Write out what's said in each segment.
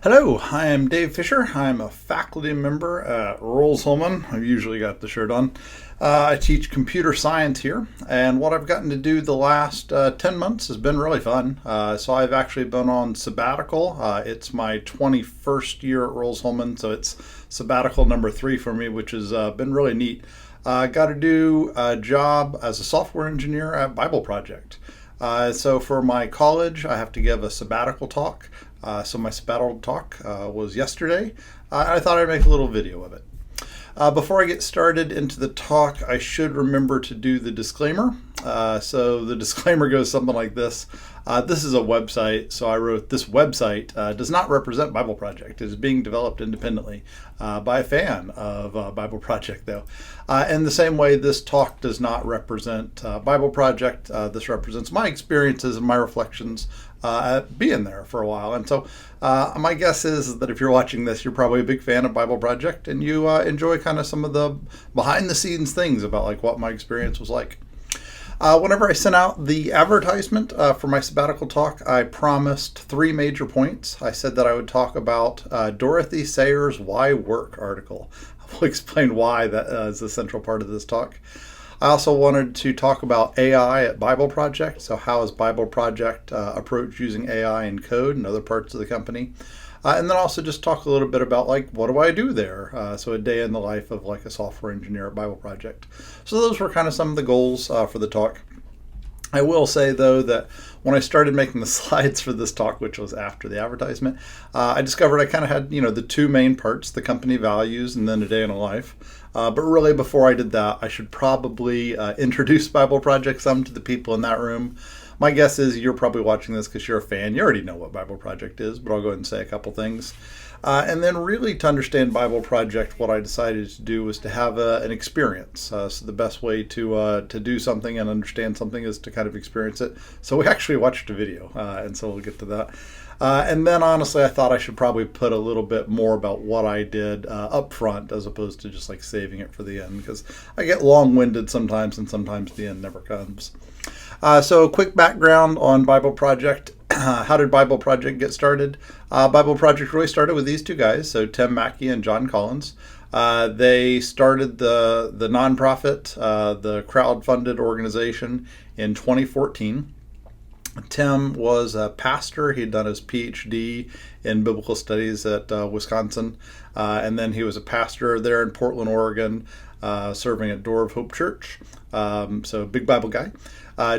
Hello, I am Dave Fisher. I'm a faculty member at Rose-Hulman. I've usually got the shirt on. I teach computer science here, and what I've gotten to do the last 10 months has been really fun. So I've actually been on sabbatical. It's my 21st year at Rose-Hulman, so it's sabbatical number 3 for me, which has been really neat. I got to do a job as a software engineer at BibleProject. So for my college, I have to give a sabbatical talk. So my sabbatical talk was yesterday. I thought I'd make a little video of it. Before I get started into the talk, I should remember to do the disclaimer. So the disclaimer goes something like this. This is a website, so I wrote, this website does not represent BibleProject. It is being developed independently by a fan of BibleProject, though. In the same way, this talk does not represent BibleProject. This represents my experiences and my reflections at being there for a while. And so my guess is that if you're watching this, you're probably a big fan of BibleProject and you enjoy kind of some of the behind the scenes things about like what my experience was like. Whenever I sent out the advertisement for my sabbatical talk, I promised 3 major points. I said that I would talk about Dorothy Sayers' Why Work article. I'll explain why that is a central part of this talk. I also wanted to talk about AI at BibleProject. So how is BibleProject approach using AI in code and other parts of the company? And then also just talk a little bit about like, what do I do there? So a day in the life of like a software engineer at BibleProject. So those were kind of some of the goals for the talk. I will say though that when I started making the slides for this talk, which was after the advertisement, I discovered I kind of had, the 2 main parts, the company values and then a day in a life. But really before I did that, I should probably introduce BibleProject some to the people in that room. My guess is you're probably watching this because you're a fan. You already know what BibleProject is, but I'll go ahead and say a couple things. And then really to understand BibleProject, what I decided to do was to have an experience. So the best way to do something and understand something is to kind of experience it. So we actually watched a video, and so we'll get to that. And then honestly, I thought I should probably put a little bit more about what I did up front as opposed to just like saving it for the end, because I get long-winded sometimes and sometimes the end never comes. So a quick background on BibleProject. How did BibleProject get started? BibleProject really started with these 2 guys, so Tim Mackey and John Collins. They started the nonprofit, the crowd-funded organization in 2014. Tim was a pastor. He'd done his PhD in biblical studies at Wisconsin, and then he was a pastor there in Portland, Oregon, serving at Door of Hope Church. So big Bible guy.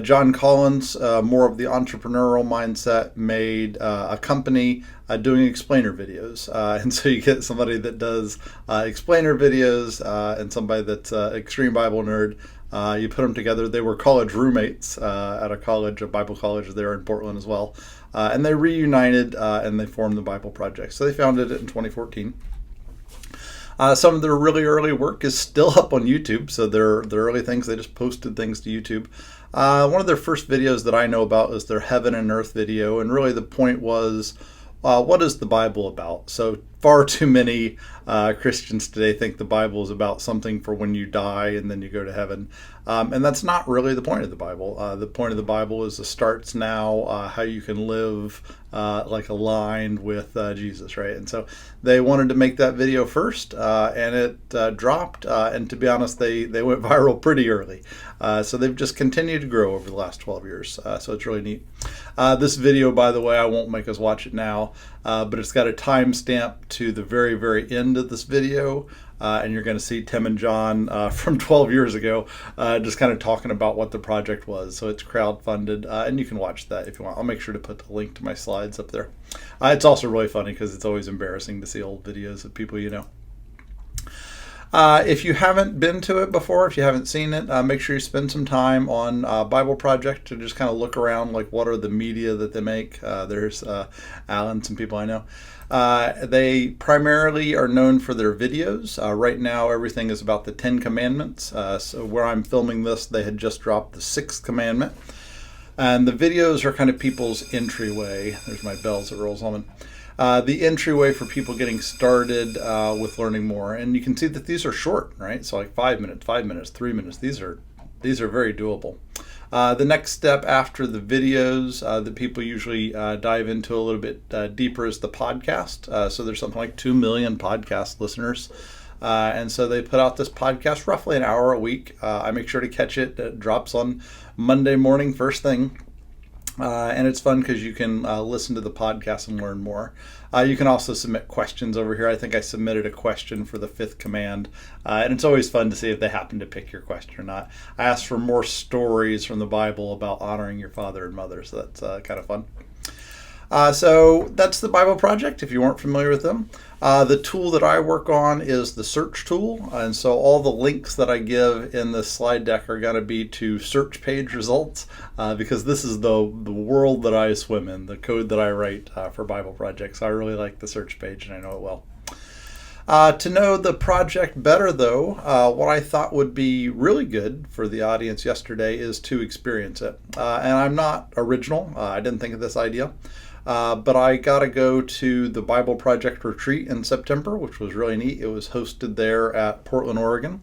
John Collins, more of the entrepreneurial mindset, made a company doing explainer videos. And so you get somebody that does explainer videos and somebody that's an extreme Bible nerd. You put them together. They were college roommates at a college, a Bible college there in Portland as well. And they reunited and they formed the BibleProject. So they founded it in 2014. Some of their really early work is still up on YouTube. So their early things, they just posted things to YouTube. One of their first videos that I know about is their Heaven and Earth video. And really the point was, what is the Bible about? So far too many Christians today think the Bible is about something for when you die and then you go to heaven. And that's not really the point of the Bible. The point of the Bible is the starts now, how you can live like aligned with Jesus, right? And so they wanted to make that video first, and it dropped. And to be honest, they went viral pretty early. So they've just continued to grow over the last 12 years. So it's really neat. This video, by the way, I won't make us watch it now, but it's got a timestamp to the very, very end of this video. And you're going to see Tim and John from 12 years ago just kind of talking about what the project was. So it's crowdfunded, and you can watch that if you want. I'll make sure to put the link to my slides up there. It's also really funny because it's always embarrassing to see old videos of people you know. If you haven't been to it before, if you haven't seen it, make sure you spend some time on BibleProject to just kind of look around, like what are the media that they make. There's Alan, some people I know. They primarily are known for their videos. Right now, everything is about the 10 Commandments. So where I'm filming this, they had just dropped the 6th commandment. And the videos are kind of people's entryway. There's my bells at Rose-Hulman. The entryway for people getting started with learning more. And you can see that these are short, right? So like 5 minutes, 3 minutes. These are very doable. The next step after the videos that people usually dive into a little bit deeper is the podcast. So there's something like 2 million podcast listeners. And so they put out this podcast roughly an hour a week. I make sure to catch it. It drops on Monday morning, first thing. And it's fun because you can listen to the podcast and learn more. You can also submit questions over here. I think I submitted a question for the fifth command. And it's always fun to see if they happen to pick your question or not. I asked for more stories from the Bible about honoring your father and mother. So that's kind of fun. So that's the Bible Project, if you weren't familiar with them. The tool that I work on is the search tool. And so all the links that I give in this slide deck are going to be to search page results because this is the world that I swim in, the code that I write for Bible Project. So I really like the search page and I know it well. To know the project better, though, what I thought would be really good for the audience yesterday is to experience it. And I'm not original. I didn't think of this idea. But I got to go to the Bible Project retreat in September, which was really neat. It was hosted there at Portland, Oregon.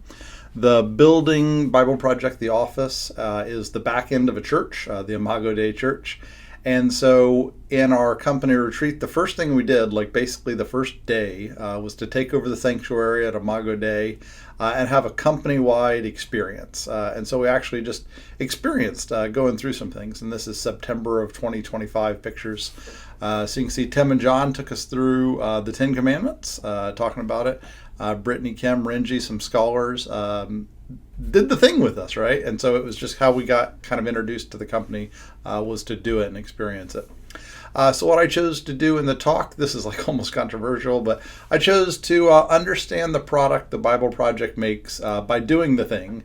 The building, Bible Project, the office, is the back end of a church, the Imago Dei Church. And so in our company retreat, the first thing we did, like basically the first day, was to take over the sanctuary at Imago Dei and have a company-wide experience. And so we actually just experienced going through some things. And this is September of 2025 pictures. So you can see Tim and John took us through the Ten Commandments, talking about it. Brittany, Kim, Renji, some scholars, did the thing with us, right? And so it was just how we got kind of introduced to the company was to do it and experience it. So what I chose to do in the talk, this is like almost controversial, but I chose to understand the product the Bible Project makes by doing the thing.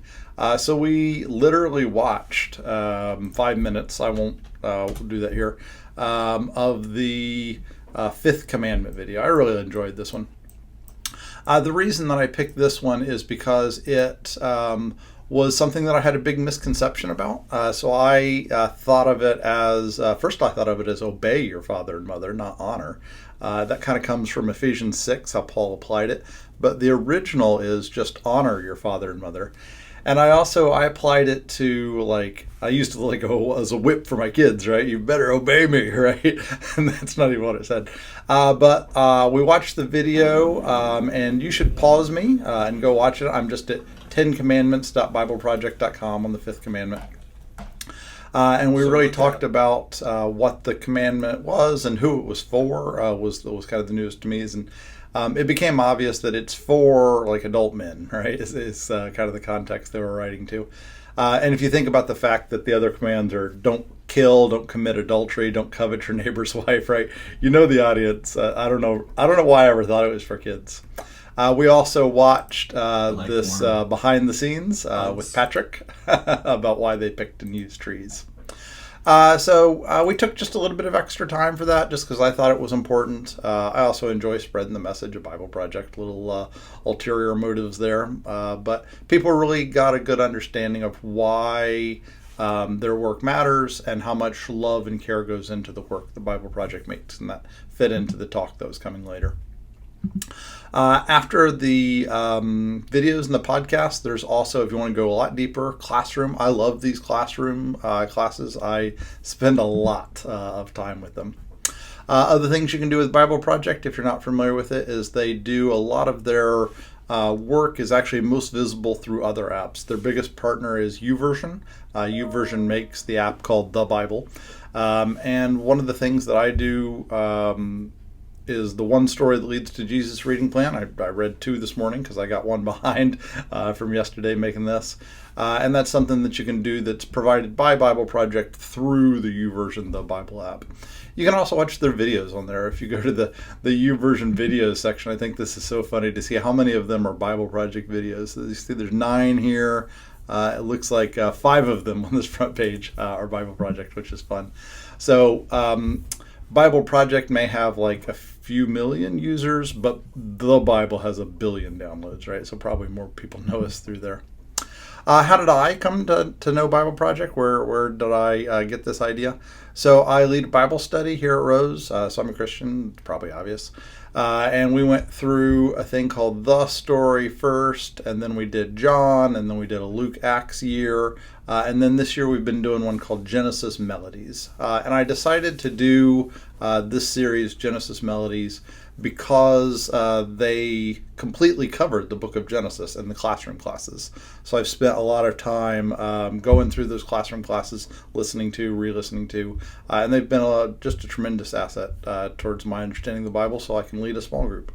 So we literally watched 5 minutes, I won't do that here, of the fifth commandment video. I really enjoyed this one. The reason that I picked this one is because it was something that I had a big misconception about. So I thought of it as, first I thought of it as obey your father and mother, not honor. That kind of comes from Ephesians 6, how Paul applied it. But the original is just honor your father and mother. And I applied it to, like, I used to like go as a whip for my kids, right? You better obey me, right? And that's not even what it said. But we watched the video, and you should pause me and go watch it. I'm just at 10commandments.bibleproject.com on the fifth commandment. And we really talked about what the commandment was and who it was for, was kind of the news to me. And it became obvious that it's for like adult men, right? Is kind of the context they were writing to. And if you think about the fact that the other commands are don't kill, don't commit adultery, don't covet your neighbor's wife, right? You know the audience. I don't know why I ever thought it was for kids. We also watched this behind the scenes with Patrick about why they picked and used trees. So we took just a little bit of extra time for that just because I thought it was important. I also enjoy spreading the message of Bible Project, little ulterior motives there. But people really got a good understanding of why their work matters and how much love and care goes into the work the Bible Project makes. And that fit into the talk that was coming later. After the videos and the podcast, there's also, if you want to go a lot deeper, classroom. I love these classroom classes. I spend a lot of time with them. Other things you can do with Bible Project, if you're not familiar with it, is they do a lot of their work is actually most visible through other apps. Their biggest partner is YouVersion. YouVersion makes the app called The Bible. And one of the things that I do is the one story that leads to Jesus reading plan. I read 2 this morning because I got one behind from yesterday making this. And that's something that you can do that's provided by Bible Project through the YouVersion, the Bible app. You can also watch their videos on there. If you go to the YouVersion videos section, I think this is so funny to see how many of them are Bible Project videos. So you see there's 9 here. It looks like 5 of them on this front page are Bible Project, which is fun. So Bible Project may have like a few million users, but the Bible has 1 billion downloads, right? So probably more people know us through there. How did I come to know Bible Project? Where did I get this idea? So I lead a Bible study here at Rose. So I'm a Christian, it's probably obvious. And we went through a thing called The Story first, and then we did John, and then we did a Luke Acts year. And then this year we've been doing one called Genesis Melodies. And I decided to do this series, Genesis Melodies, because they completely covered the book of Genesis in the classroom classes. So I've spent a lot of time going through those classroom classes, listening to, re-listening to, and they've been just a tremendous asset towards my understanding of the Bible, so I can lead a small group.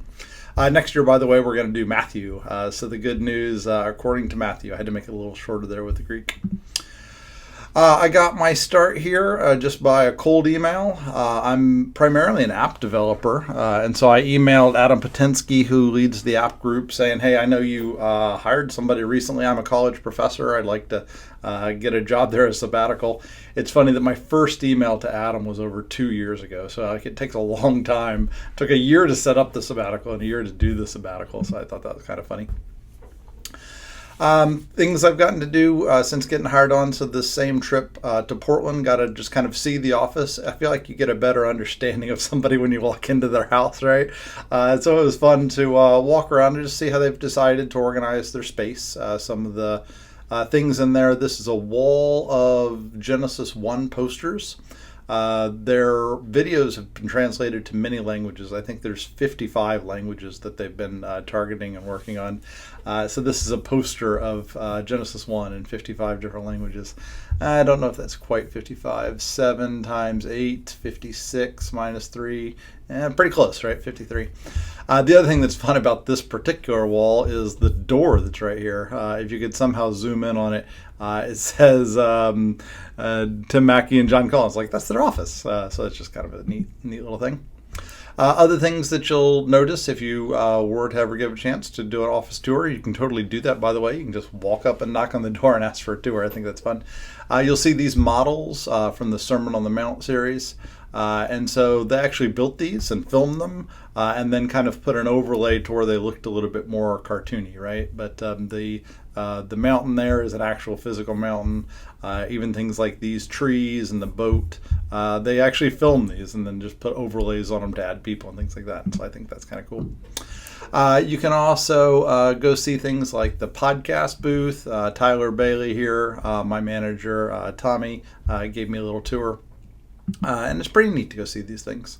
Next year, by the way, we're going to do Matthew. So the good news, according to Matthew, I had to make it a little shorter there with the Greek. I got my start here just by a cold email. I'm primarily an app developer, and so I emailed Adam Patinsky, who leads the app group, saying, hey, I know you hired somebody recently. I'm a college professor. I'd like to get a job there as Sabbatical. It's funny that my first email to Adam was over 2 years ago, so it takes a long time. It took a year to set up the Sabbatical and a year to do the Sabbatical, so I thought that was kind of funny. Things I've gotten to do since getting hired on. So this same trip to Portland, got to just kind of see the office. I feel like you get a better understanding of somebody when you walk into their house, right? So it was fun to walk around and just see how they've decided to organize their space. Some of the things in there. This is a wall of Genesis 1 posters. Their videos have been translated to many languages. I think there's 55 languages that they've been targeting and working on. So this is a poster of Genesis 1 in 55 different languages. I don't know if that's quite 55. 7 times 8, 56 minus 3. Pretty close, right? 53. The other thing that's fun about this particular wall is the door that's right here. If you could somehow zoom in on it, it says Tim Mackey and John Collins. Like, that's their office. So it's just kind of a neat little thing. Other things that you'll notice if you were to ever give a chance to do an office tour, you can totally do that, by the way. You can just walk up and knock on the door and ask for a tour. I think that's fun. You'll see these models from the Sermon on the Mount series. And so they actually built these and filmed them and then kind of put an overlay to where they looked a little bit more cartoony, right? But the mountain there is an actual physical mountain. Even things like these trees and the boat, they actually filmed these and then just put overlays on them to add people and things like that. And so I think that's kind of cool. You can also go see things like the podcast booth. Tyler Bailey here, my manager, Tommy, gave me a little tour. And it's pretty neat to go see these things.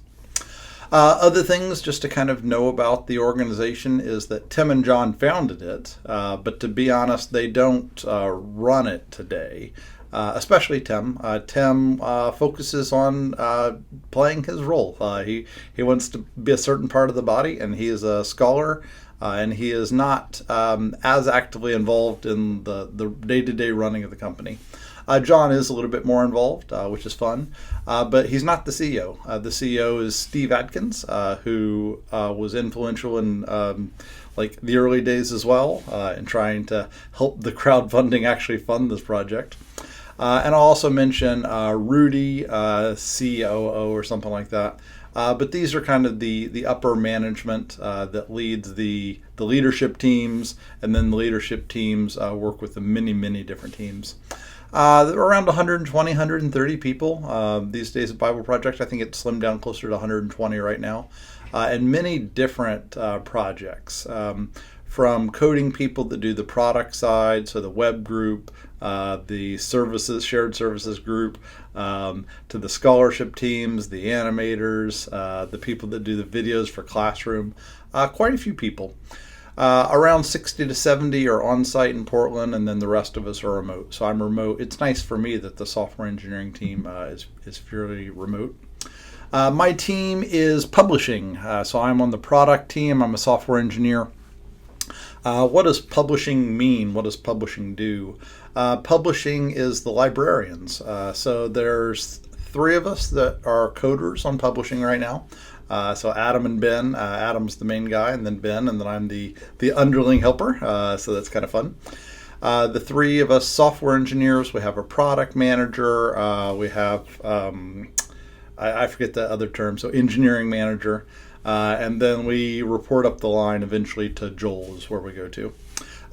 Other things just to kind of know about the organization is that Tim and John founded it, but to be honest, they don't run it today, especially Tim. Tim focuses on playing his role. He wants to be a certain part of the body, and he is a scholar, and he is not as actively involved in the day-to-day running of the company. John is a little bit more involved, which is fun, but he's not the CEO. The CEO is Steve Adkins, who was influential in like the early days as well, in trying to help the crowdfunding actually fund this project. And I'll also mention Rudy, COO or something like that. But these are kind of the upper management that leads the leadership teams, and then the leadership teams work with the many different teams. Around 120, 130 people these days at BibleProject. I think it's slimmed down closer to 120 right now. And many different projects, from coding people that do the product side, so the web group, the services, shared services group, to the scholarship teams, the animators, the people that do the videos for classroom. Quite a few people. Around 60 to 70 are on site in Portland, and then the rest of us are remote. So I'm remote. It's nice for me that the software engineering team is fairly remote. My team is publishing. So I'm on the product team. I'm a software engineer. What does publishing mean? What does publishing do? Publishing is the librarians. So there's 3 of us that are coders on publishing right now. So Adam and Ben. Adam's the main guy, and then Ben, and then I'm the underling helper. So that's kind of fun. The 3 of us software engineers. We have a product manager. We have I forget the other term. So engineering manager, and then we report up the line eventually to Joel is where we go to.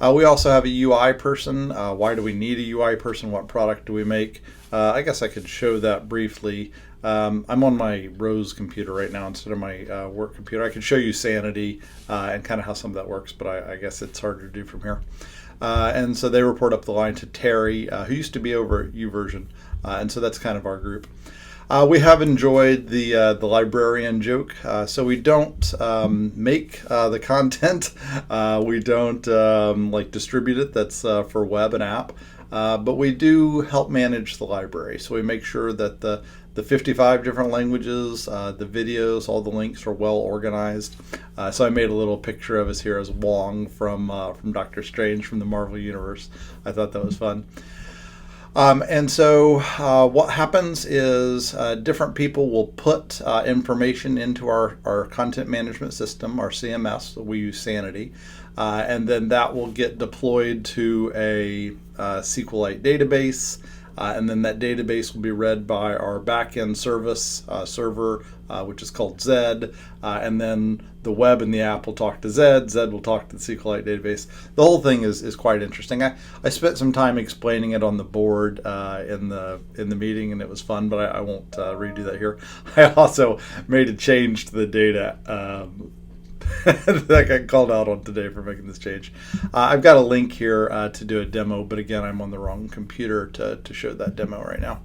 We also have a UI person. Why do we need a UI person? What product do we make? I guess I could show that briefly. I'm on my Rose computer right now instead of my work computer. I could show you Sanity and kind of how some of that works, but I guess it's harder to do from here. And so they report up the line to Terry, who used to be over at YouVersion, and so that's kind of our group. We have enjoyed the librarian joke. So we don't make the content. We don't distribute it. That's for web and app. But we do help manage the library. So we make sure that the 55 different languages, the videos, all the links are well organized. So I made a little picture of us here as Wong from Doctor Strange from the Marvel Universe. I thought that was fun. And so what happens is different people will put information into our content management system, our CMS. We use Sanity. And then that will get deployed to a SQLite database. And then that database will be read by our backend service server, which is called Zed. And then the web and the app will talk to Zed. Zed will talk to the SQLite database. The whole thing is quite interesting. I spent some time explaining it on the board in the meeting, and it was fun, but I won't redo that here. I also made a change to the data that got called out on today for making this change. I've got a link here to do a demo, but again, I'm on the wrong computer to show that demo right now.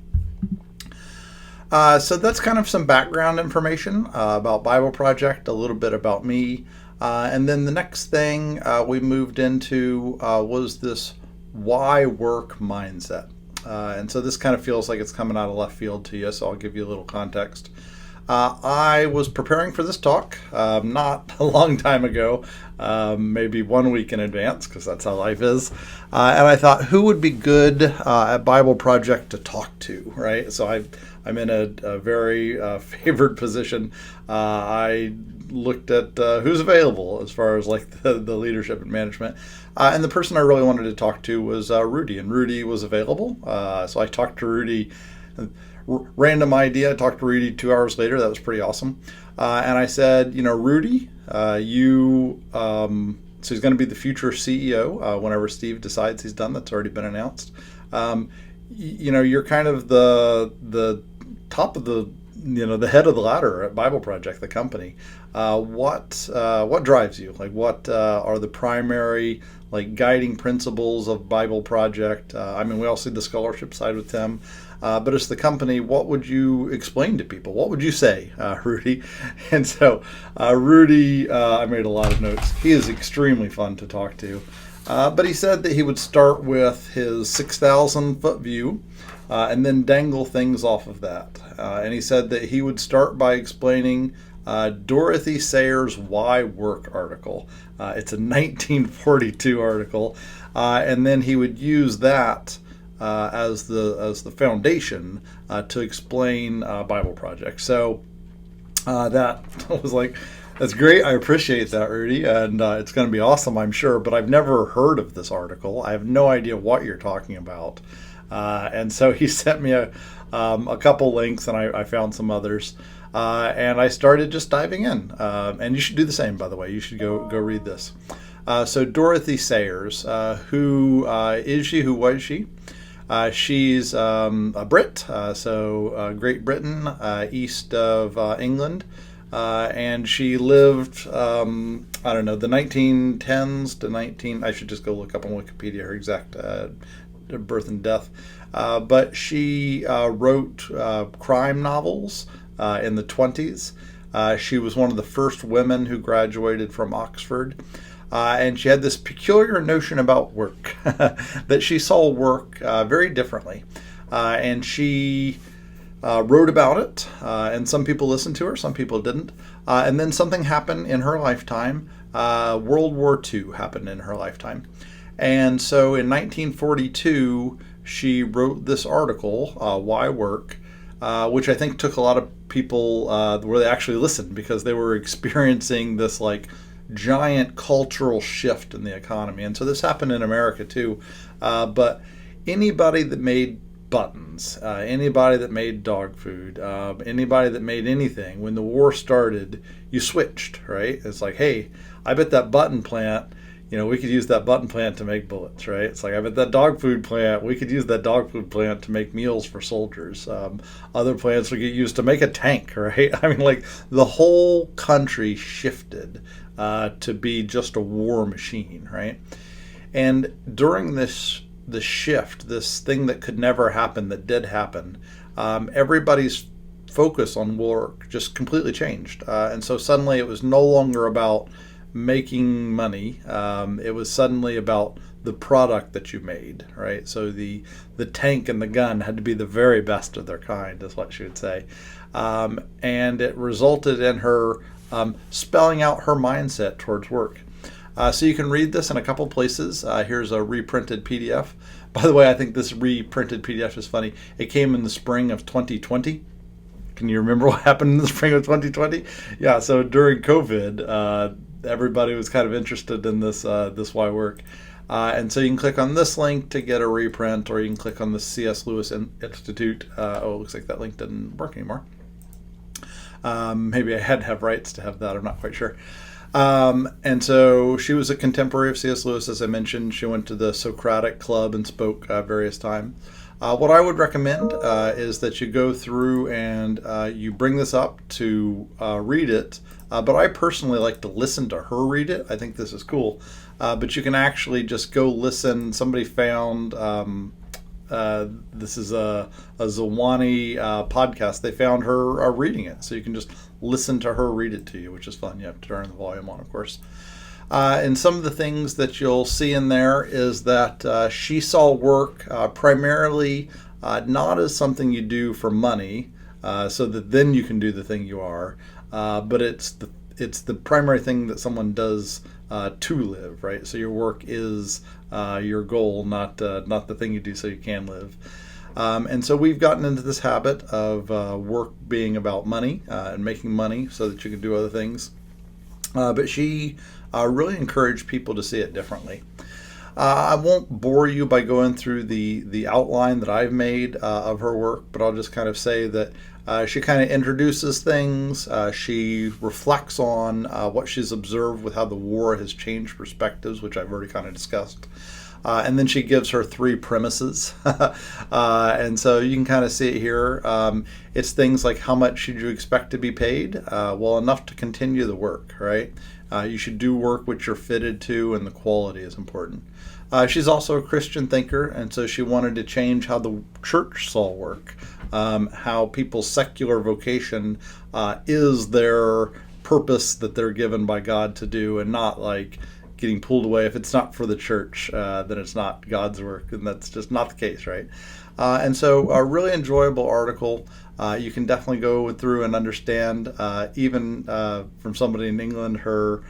So that's kind of some background information about Bible Project, a little bit about me. And then the next thing we moved into was this why work mindset. And so this kind of feels like it's coming out of left field to you, so I'll give you a little context. I was preparing for this talk not a long time ago, maybe 1 week in advance, because that's how life is. And I thought, who would be good at Bible Project to talk to, right? So I'm in a very favored position. I looked at who's available as far as like the leadership and management. And the person I really wanted to talk to was Rudy, and Rudy was available. So I talked to Rudy. Random idea. I talked to Rudy 2 hours later. That was pretty awesome. And I said, Rudy, so he's going to be the future CEO whenever Steve decides he's done. That's already been announced. You're kind of the top of the head of the ladder at Bible Project, the company. What drives you? Like, what are the primary guiding principles of Bible Project? We all see the scholarship side with Tim. But as the company, what would you explain to people? What would you say, Rudy? And so Rudy, I made a lot of notes. He is extremely fun to talk to. But he said that he would start with his 6,000-foot view and then dangle things off of that. And he said that he would start by explaining Dorothy Sayers' Why Work article. It's a 1942 article. And then he would use that as the foundation to explain Bible Project. So that was like, that's great. I appreciate that, Rudy, and it's going to be awesome, I'm sure. But I've never heard of this article. I have no idea what you're talking about. And so he sent me a couple links, and I found some others. And I started just diving in. And you should do the same, by the way. You should go read this. So Dorothy Sayers, who is she? Who was she? She's a Brit, so Great Britain, east of England, and she lived, the 1910s to I should just go look up on Wikipedia her exact birth and death, but she wrote crime novels in the 20s. She was one of the first women who graduated from Oxford. And she had this peculiar notion about work, that she saw work very differently. And she wrote about it, and some people listened to her, some people didn't. And then something happened in her lifetime. World War II happened in her lifetime. And so in 1942, she wrote this article, Why Work, which I think took a lot of people where they actually listened, because they were experiencing this giant cultural shift in the economy. And so this happened in America too. But anybody that made buttons, anybody that made dog food, anybody that made anything, when the war started, you switched, right? It's like, hey, I bet that button plant, we could use that button plant to make bullets, right? It's like, I bet that dog food plant, we could use that dog food plant to make meals for soldiers. Other plants would get used to make a tank, right? I mean, like, the whole country shifted to be just a war machine, right? And during this shift, this thing that could never happen that did happen, everybody's focus on work just completely changed. And so suddenly it was no longer about making money. It was suddenly about the product that you made, right? So the tank and the gun had to be the very best of their kind, is what she would say. And it resulted in her spelling out her mindset towards work. So you can read this in a couple places. Here's a reprinted PDF. By the way, I think this reprinted PDF is funny. It came in the spring of 2020. Can you remember what happened in the spring of 2020? Yeah, so during COVID, everybody was kind of interested in this why work. And so you can click on this link to get a reprint, or you can click on the C.S. Lewis Institute. It looks like that link didn't work anymore. Maybe I had to have rights to have that. I'm not quite sure. And so she was a contemporary of C.S. Lewis, as I mentioned. She went to the Socratic Club and spoke various times. What I would recommend is that you go through and you bring this up to read it. But I personally like to listen to her read it. I think this is cool. But you can actually just go listen. Somebody found, this is a Zawani podcast. They found her reading it. So you can just listen to her read it to you, which is fun. You have to turn the volume on, of course. And some of the things that you'll see in there is that she saw work primarily not as something you do for money, so that then you can do the thing you are, but it's the primary thing that someone does to live, right? So your work is your goal, not the thing you do so you can live. And so we've gotten into this habit of work being about money and making money so that you can do other things. But she really encouraged people to see it differently. I won't bore you by going through the outline that I've made of her work, but I'll just kind of say that she kind of introduces things. She reflects on what she's observed with how the war has changed perspectives, which I've already kind of discussed. And then she gives her 3 premises. And so you can kind of see it here. It's things like, how much should you expect to be paid? Well, enough to continue the work, right? You should do work which you're fitted to, and the quality is important. She's also a Christian thinker, and so she wanted to change how the church saw work, how people's secular vocation is their purpose that they're given by God to do, and not like getting pulled away. If it's not for the church, then it's not God's work, and that's just not the case, right? And so a really enjoyable article. You can definitely go through and understand, even from somebody in England, her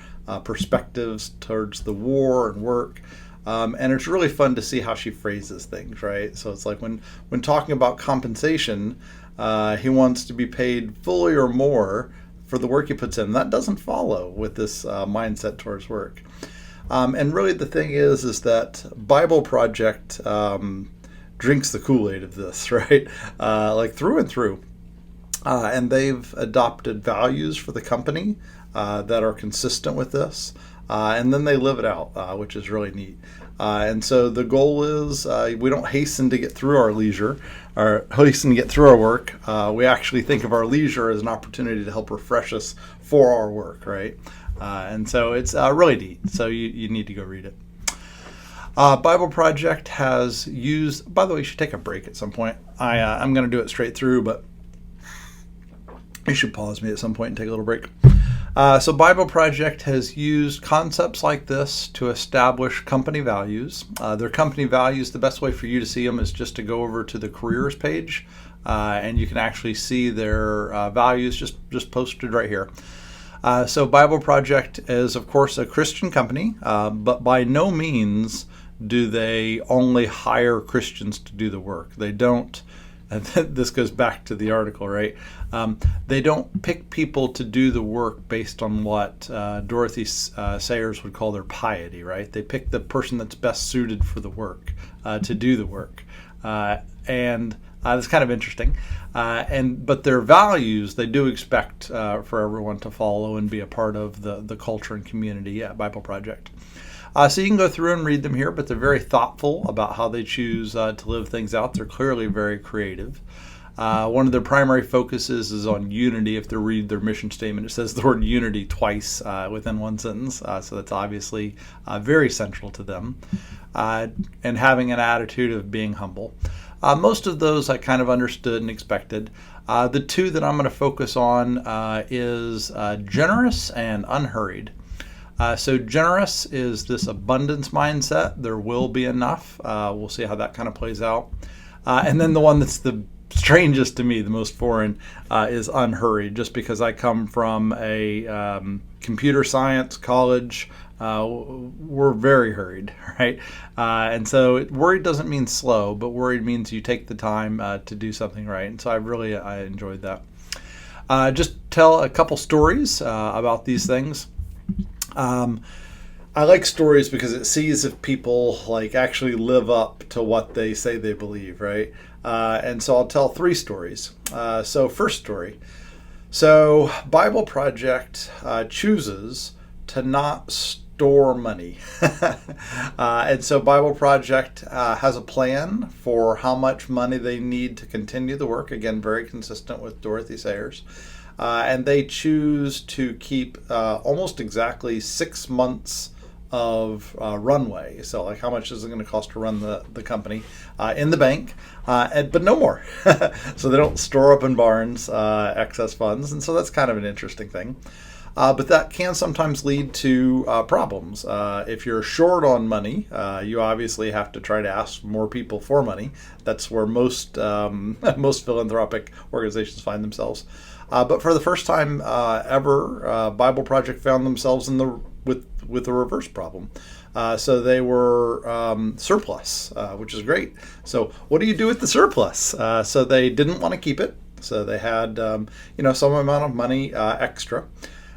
perspectives towards the war and work. And it's really fun to see how she phrases things, right? So it's like when talking about compensation, he wants to be paid fully or more for the work he puts in. That doesn't follow with this mindset towards work. And really the thing is that Bible Project drinks the Kool-Aid of this, right? Like through and through. And they've adopted values for the company that are consistent with this. And then they live it out, which is really neat. And so the goal is we don't hasten to get through our leisure, or hasten to get through our work. We actually think of our leisure as an opportunity to help refresh us for our work, right? And so it's really neat. So you need to go read it. Bible Project has used, by the way, you should take a break at some point. I'm going to do it straight through, but you should pause me at some point and take a little break. So Bible Project has used concepts like this to establish company values. Their company values, the best way for you to see them is just to go over to the careers page, and you can actually see their values just posted right here. So Bible Project is, of course, a Christian company, but by no means do they only hire Christians to do the work. They don't. And this goes back to the article, right? They don't pick people to do the work based on what Dorothy Sayers would call their piety, right? They pick the person that's best suited for the work, to do the work. And that's kind of interesting. But their values, they do expect for everyone to follow and be a part of the culture and community at Bible Project. So you can go through and read them here, but they're very thoughtful about how they choose to live things out. They're clearly very creative. One of their primary focuses is on unity. If they read their mission statement, it says the word unity twice within one sentence. So that's obviously very central to them. And having an attitude of being humble. Most of those I kind of understood and expected. The two that I'm going to focus on is generous and unhurried. So generous is this abundance mindset. There will be enough. We'll see how that kind of plays out. And then the one that's the strangest to me, the most foreign, is unhurried, just because I come from a computer science college. We're very hurried, right? And so worried doesn't mean slow, but worried means you take the time to do something right. And so I enjoyed that. Just tell a couple stories about these things. I like stories because it sees if people like actually live up to what they say they believe, right? And so I'll tell 3 stories. So first story. So Bible Project chooses to not store money. And so Bible Project has a plan for how much money they need to continue the work. Again, very consistent with Dorothy Sayers. And they choose to keep almost exactly 6 months of runway. So like how much is it going to cost to run the company in the bank, but no more. So they don't store up in barns excess funds. And so that's kind of an interesting thing. But that can sometimes lead to problems. If you're short on money, you obviously have to try to ask more people for money. That's where most most philanthropic organizations find themselves. But for the first time ever, Bible Project found themselves with a reverse problem. So they were surplus, which is great. So what do you do with the surplus? So they didn't want to keep it. So they had some amount of money extra.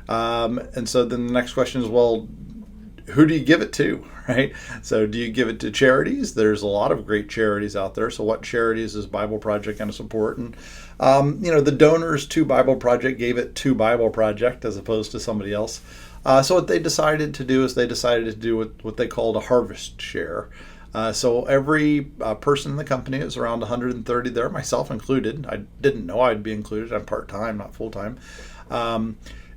And so then the next question is, well, who do you give it to, right? So do you give it to charities? There's a lot of great charities out there. So what charities is Bible Project going to support? And, the donors to Bible Project gave it to Bible Project as opposed to somebody else. So what they decided to do is they decided to do what they called a harvest share. So every person in the company, is around 130 there, myself included. I didn't know I'd be included. I'm part-time, not full-time.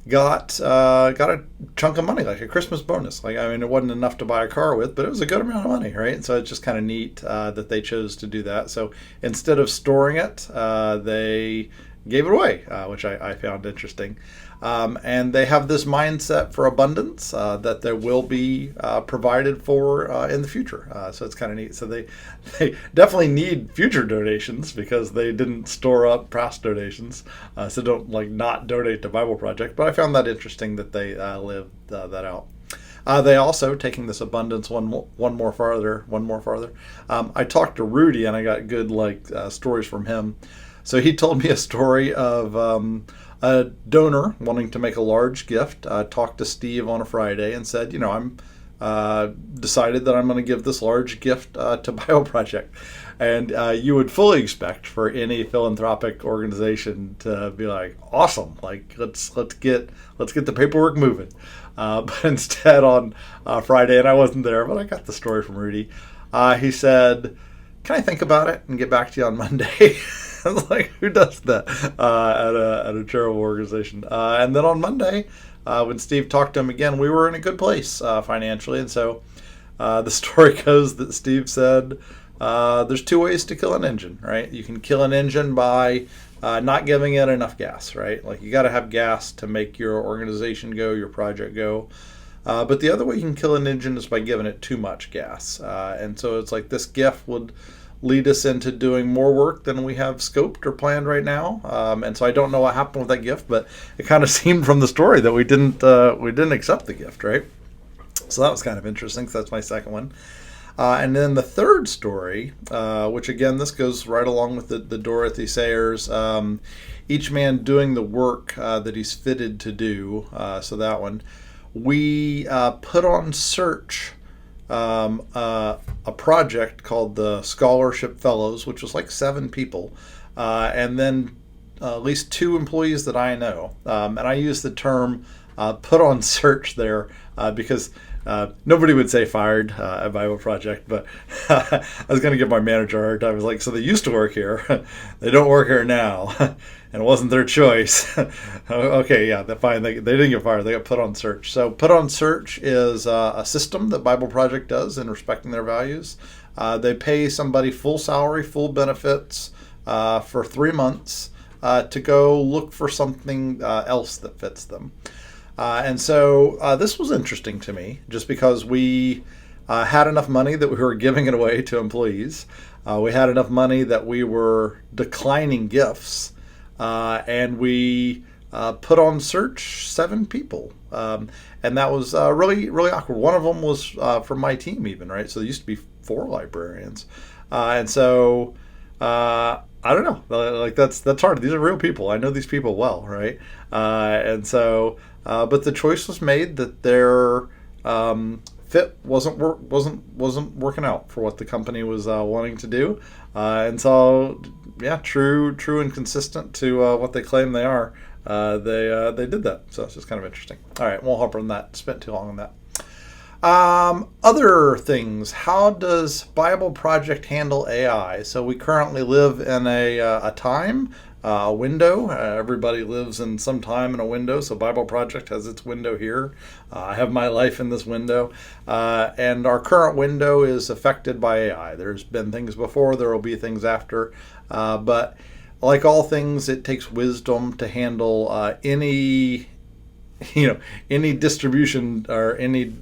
Got a chunk of money, like a Christmas bonus. It wasn't enough to buy a car with, but it was a good amount of money, right? So it's just kind of neat that they chose to do that. So instead of storing it, they gave it away, which I found interesting. And they have this mindset for abundance that there will be provided for in the future. So it's kind of neat. So they definitely need future donations because they didn't store up past donations. So don't not donate to Bible Project. But I found that interesting that they lived that out. They also, taking this abundance one more farther. I talked to Rudy and I got good stories from him. So he told me a story of a donor wanting to make a large gift. Talked to Steve on a Friday and said, I'm decided that I'm going to give this large gift to Bible Project. And you would fully expect for any philanthropic organization to be like, awesome, let's get the paperwork moving. But instead on Friday, and I wasn't there, but I got the story from Rudy. He said, "Can I think about it and get back to you on Monday?" I was like, who does that at a charitable organization? And then on Monday, when Steve talked to him again, we were in a good place financially. And so the story goes that Steve said, there's 2 ways to kill an engine, right? You can kill an engine by not giving it enough gas, right? You got to have gas to make your organization go, your project go. But the other way you can kill an engine is by giving it too much gas. And so it's like this gift would lead us into doing more work than we have scoped or planned right now. And so I don't know what happened with that gift, but it kind of seemed from the story that we didn't accept the gift, right? So that was kind of interesting. So that's my second one. And then the third story, which again, this goes right along with the Dorothy Sayers, each man doing the work that he's fitted to do. So that one, we put on search a project called the Scholarship Fellows, which was 7 people, and then at least 2 employees that I know. And I use the term put on search there because Nobody would say fired at Bible Project, but I was going to give my manager a hard time. I was like, so they used to work here. They don't work here now. And it wasn't their choice. Okay, yeah, they're fine. They didn't get fired. They got put on search. So put on search is a system that Bible Project does in respecting their values. They pay somebody full salary, full benefits for 3 months to go look for something else that fits them. And so this was interesting to me just because we had enough money that we were giving it away to employees. We had enough money that we were declining gifts. And we put on search 7 people. And that was really, really awkward. One of them was from my team even, right? So there used to be 4 librarians. And so I don't know, like that's hard. These are real people. I know these people well, right? And so, but the choice was made that their fit wasn't working out for what the company was wanting to do, and so yeah, true and consistent to what they claim they are. They did that, so it's just kind of interesting. All right, won't hop on that. Spent too long on that. Other things. How does Bible Project handle AI? So we currently live in a time, a window. Everybody lives in some time in a window. So Bible Project has its window here. I have my life in this window. And our current window is affected by AI. There's been things before. There will be things after. But like all things, it takes wisdom to handle any distribution or any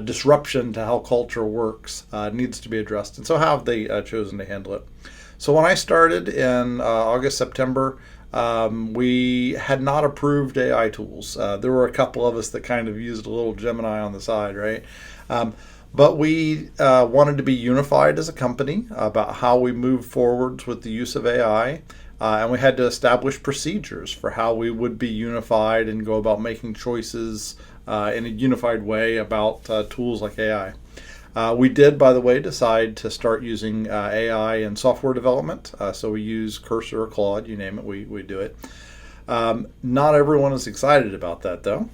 disruption to how culture works needs to be addressed. And so how have they chosen to handle it? So when I started in August, September, we had not approved AI tools. There were a couple of us that kind of used a little Gemini on the side, right? But we wanted to be unified as a company about how we move forwards with the use of AI. And we had to establish procedures for how we would be unified and go about making choices in a unified way about tools like AI. We did, by the way, decide to start using AI in software development. So we use Cursor or Claude, you name it, we do it. Not everyone is excited about that, though.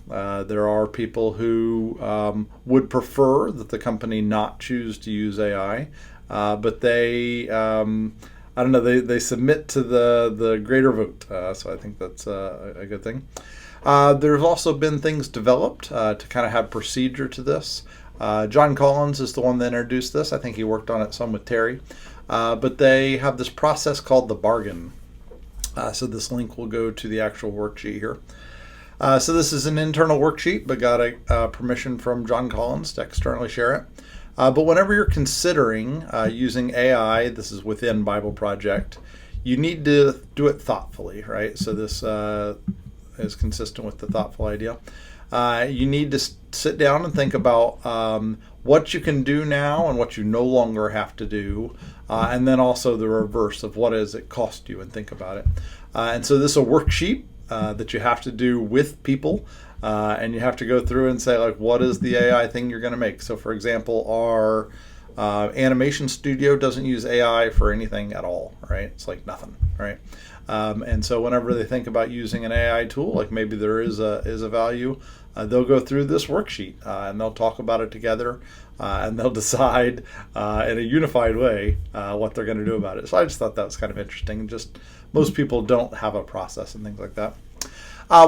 There are people who would prefer that the company not choose to use AI, but they, I don't know, they submit to the greater vote. So I think that's a good thing. There's also been things developed to kind of have procedure to this. John Collins is the one that introduced this. I think he worked on it some with Terry. But they have this process called the bargain. So this link will go to the actual worksheet here. So this is an internal worksheet, but got a permission from John Collins to externally share it. But whenever you're considering using AI, this is within Bible Project, you need to do it thoughtfully, right? So this is consistent with the thoughtful idea. You need to sit down and think about what you can do now and what you no longer have to do, and then also the reverse of what does it cost you, and think about it. And so this is a worksheet that you have to do with people, and you have to go through and say, like, what is the AI thing you're going to make? So for example, our animation studio doesn't use AI for anything at all, right? It's like nothing, right? And so whenever they think about using an AI tool, like maybe there is a value, they'll go through this worksheet and they'll talk about it together, and they'll decide in a unified way what they're going to do about it. So I just thought that was kind of interesting. Just most people don't have a process and things like that.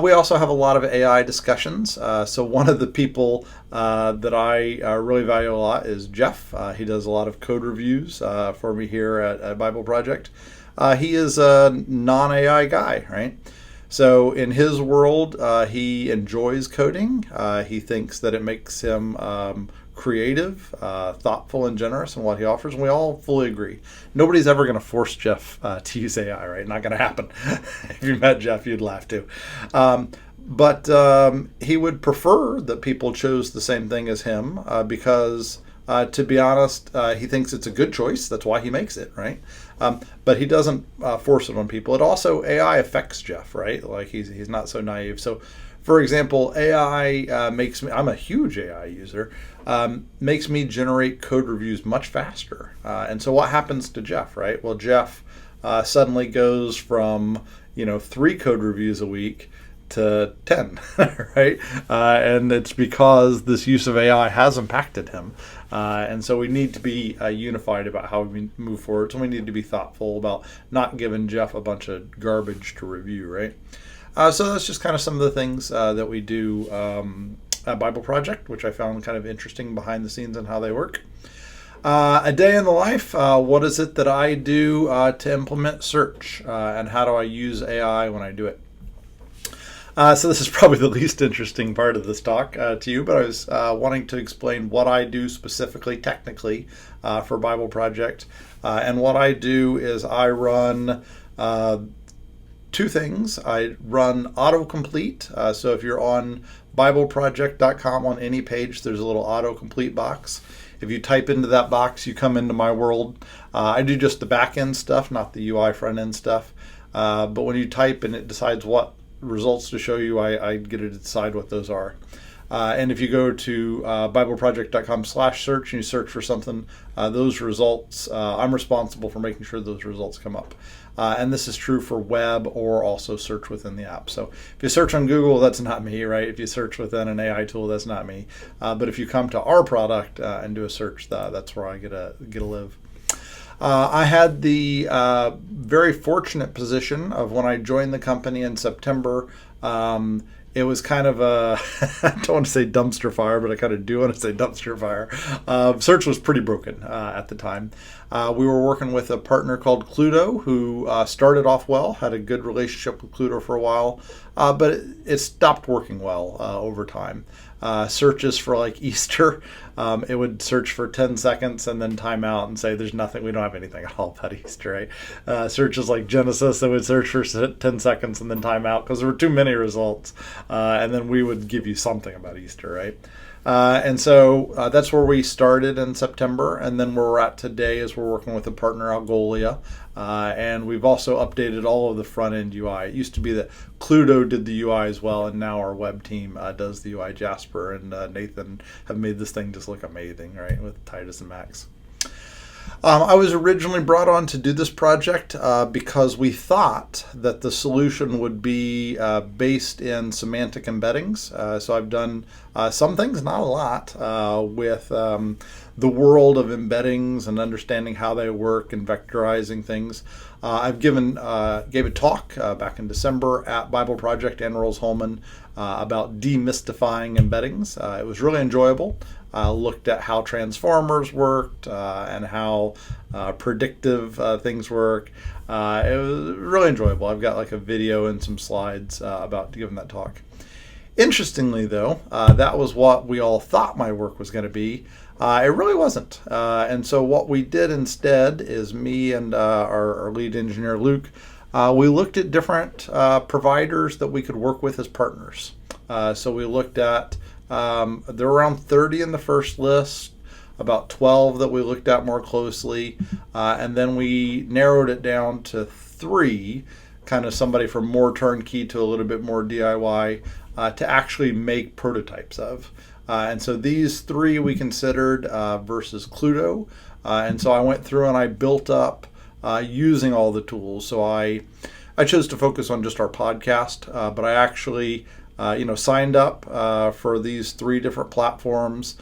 We also have a lot of AI discussions. So one of the people that I really value a lot is Jeff. He does a lot of code reviews for me here at Bible Project. He is a non-AI guy, right? So in his world, he enjoys coding. He thinks that it makes him creative, thoughtful, and generous in what he offers, and we all fully agree. Nobody's ever going to force Jeff to use AI, right? Not going to happen. If you met Jeff, you'd laugh too. But he would prefer that people chose the same thing as him because, to be honest, he thinks it's a good choice. That's why he makes it, right? But he doesn't force it on people. It also, AI affects Jeff, right? Like he's not so naive. So, for example, AI makes me, I'm a huge AI user, makes me generate code reviews much faster. And so what happens to Jeff, right? Well, Jeff suddenly goes from, 3 code reviews a week to 10, right? And it's because this use of AI has impacted him. And so we need to be unified about how we move forward. So we need to be thoughtful about not giving Jeff a bunch of garbage to review, right? So that's just kind of some of the things that we do at Bible Project, which I found kind of interesting behind the scenes and how they work. A day in the life, what is it that I do to implement search, and how do I use AI when I do it? So this is probably the least interesting part of this talk to you, but I was wanting to explain what I do specifically, technically, for Bible Project. And what I do is I run two things. I run autocomplete. So if you're on BibleProject.com on any page, there's a little autocomplete box. If you type into that box, you come into my world. I do just the back end stuff, not the UI front end stuff. But when you type and it decides what results to show you, I get to decide what those are. And if you go to BibleProject.com/search and you search for something, those results, I'm responsible for making sure those results come up. And this is true for web or also search within the app. So if you search on Google, that's not me, right? If you search within an AI tool, that's not me. But if you come to our product and do a search, that's where I get to live. I had the very fortunate position of when I joined the company in September. It was kind of a, I don't want to say dumpster fire, but I kind of do want to say dumpster fire. Search was pretty broken at the time. We were working with a partner called Cluedo, who started off well, had a good relationship with Cluedo for a while, but it stopped working well over time. Searches for like Easter, it would search for 10 seconds and then time out and say there's nothing, we don't have anything at all about Easter, right? Searches like Genesis, it would search for 10 seconds and then time out because there were too many results, and then we would give you something about Easter, right? And so that's where we started in September, and then where we're at today is we're working with a partner, Algolia, and we've also updated all of the front-end UI. It used to be that Cluedo did the UI as well, and now our web team does the UI. Jasper and Nathan have made this thing just look amazing, right, with Titus and Max. I was originally brought on to do this project because we thought that the solution would be based in semantic embeddings. So I've done some things, not a lot, with the world of embeddings and understanding how they work and vectorizing things. I've gave a talk back in December at Bible Project and Rose-Hulman about demystifying embeddings. It was really enjoyable. Looked at how transformers worked and how predictive things work. It was really enjoyable. I've got like a video and some slides about giving that talk. Interestingly, though, that was what we all thought my work was going to be. It really wasn't. And so what we did instead is me and our lead engineer, Luke, we looked at different providers that we could work with as partners. So we looked at, there were around 30 in the first list, about 12 that we looked at more closely, and then we narrowed it down to 3, kind of somebody from more turnkey to a little bit more DIY, to actually make prototypes of. And so these 3 we considered versus Cluedo. And so I went through and I built up using all the tools. So I chose to focus on just our podcast, but I actually signed up for these 3 different platforms,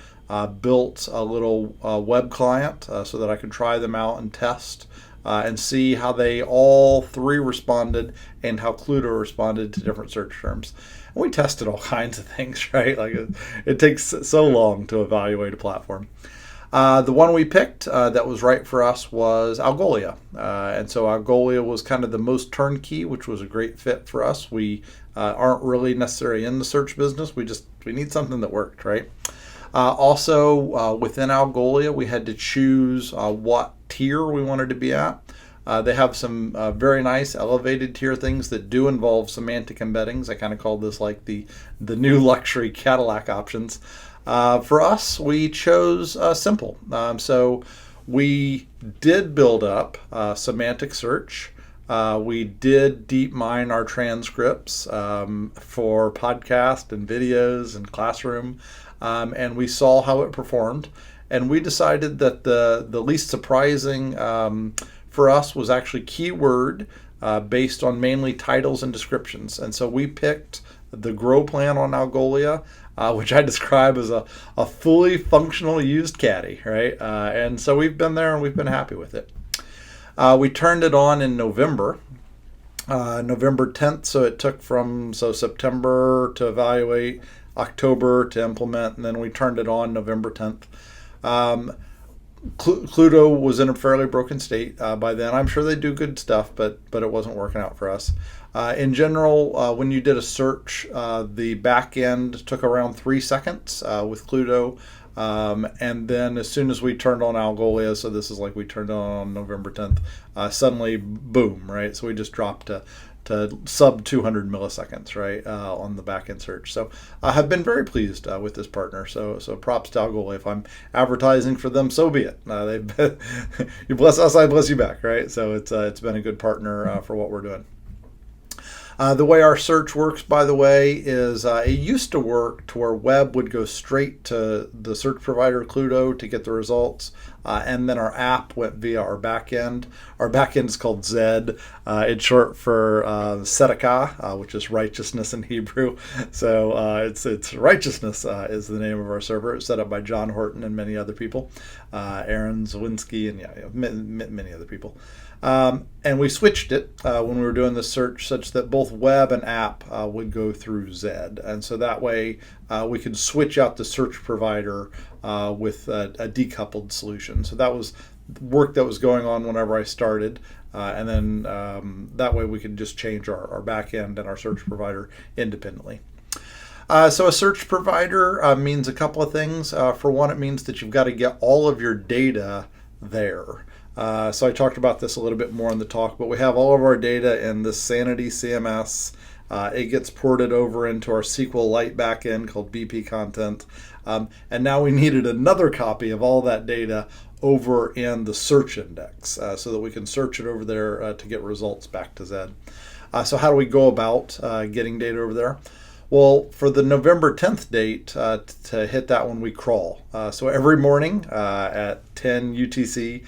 built a little web client so that I could try them out and test and see how they all 3 responded and how Cluedo responded to different search terms. And we tested all kinds of things, right? Like it takes so long to evaluate a platform. The one we picked that was right for us was Algolia. And so Algolia was kind of the most turnkey, which was a great fit for us. We aren't really necessarily in the search business. We need something that worked, right? Also, within Algolia, we had to choose what tier we wanted to be at. They have some very nice elevated tier things that do involve semantic embeddings. I kind of call this like the new luxury Cadillac options. For us, we chose simple. So we did build up semantic search. We did deep mine our transcripts for podcast and videos and classroom, and we saw how it performed. And we decided that the least surprising for us was actually keyword based on mainly titles and descriptions. And so we picked the Grow plan on Algolia, which I describe as a fully functional used caddy, right? And so we've been there and we've been happy with it. We turned it on in November 10th, so it took from September to evaluate, October to implement, and then we turned it on November 10th. Cluedo was in a fairly broken state by then. I'm sure they do good stuff, but it wasn't working out for us. In general, when you did a search, the back end took around 3 seconds with Cluedo. And then as soon as we turned on Algolia, so this is like we turned on November 10th, suddenly, boom, right? So we just dropped to sub 200 milliseconds, right, on the back end search. So I have been very pleased with this partner. So props to Algolia. If I'm advertising for them, so be it. You bless us, I bless you back, right? So it's been a good partner for what we're doing. The way our search works, by the way, is it used to work to where web would go straight to the search provider Cluedo to get the results, and then our app went via our backend. Our backend is called Zed. It's short for Tzedakah, which is righteousness in Hebrew. So it's righteousness is the name of our server. It's set up by John Horton and many other people, Aaron Zawinski, and many other people. And we switched it when we were doing the search such that both web and app would go through Zed. And so that way we could switch out the search provider with a decoupled solution. So that was work that was going on whenever I started. And then that way we could just change our back end and our search provider independently. So a search provider means a couple of things. For one, it means that you've got to get all of your data there. So I talked about this a little bit more in the talk, but we have all of our data in the Sanity CMS. It gets ported over into our SQLite backend called BP Content. And now we needed another copy of all that data over in the search index so that we can search it over there to get results back to Zed. So how do we go about getting data over there? Well, for the November 10th date, to hit that one, we crawl. So every morning at 10 UTC,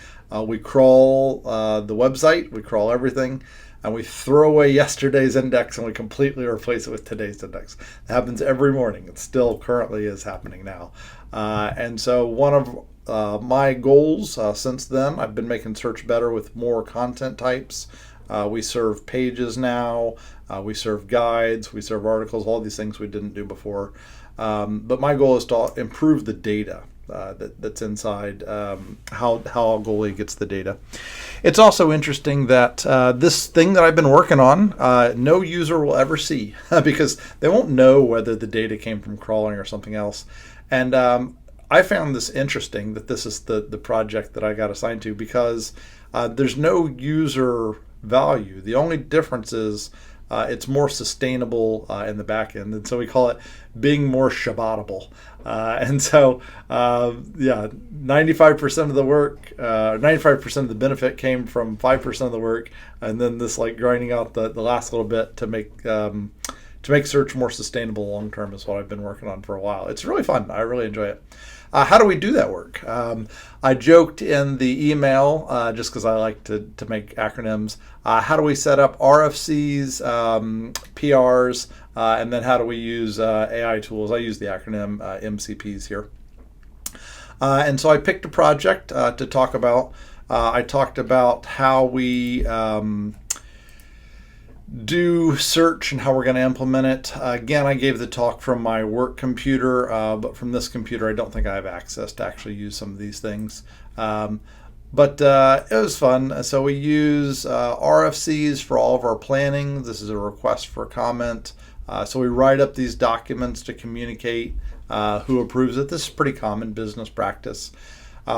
we crawl the website, we crawl everything, and we throw away yesterday's index and we completely replace it with today's index. It happens every morning. It still currently is happening now. And so one of my goals since then, I've been making search better with more content types. We serve pages now, we serve guides, we serve articles, all these things we didn't do before. But my goal is to improve the data that's inside, how Algolia gets the data. It's also interesting that this thing that I've been working on, no user will ever see because they won't know whether the data came from crawling or something else. And I found this interesting that this is the project that I got assigned to because there's no user value. The only difference is it's more sustainable in the back end, and so we call it being more Shabbatable. And so, 95% of the work, 95% of the benefit came from 5% of the work, and then this like grinding out the last little bit to make search more sustainable long term is what I've been working on for a while. It's really fun. I really enjoy it. How do we do that work? I joked in the email, just because I like to make acronyms, how do we set up RFCs, PRs, and then how do we use AI tools? I use the acronym MCPs here. And so I picked a project to talk about. I talked about how we do search and how we're going to implement it. Again, I gave the talk from my work computer, but from this computer, I don't think I have access to actually use some of these things. But it was fun. So we use RFCs for all of our planning. This is a request for comment. So we write up these documents to communicate who approves it. This is pretty common business practice.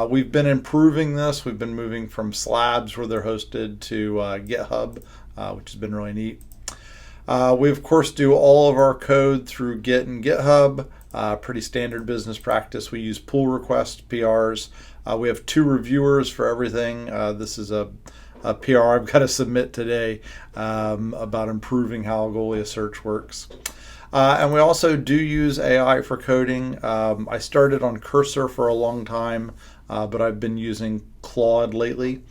We've been improving this. We've been moving from slabs where they're hosted to GitHub, which has been really neat. We, of course, do all of our code through Git and GitHub. Pretty standard business practice. We use pull requests, PRs. We have 2 reviewers for everything. This is a PR I've got to submit today about improving how Algolia search works. And we also do use AI for coding. I started on Cursor for a long time, but I've been using Claude lately.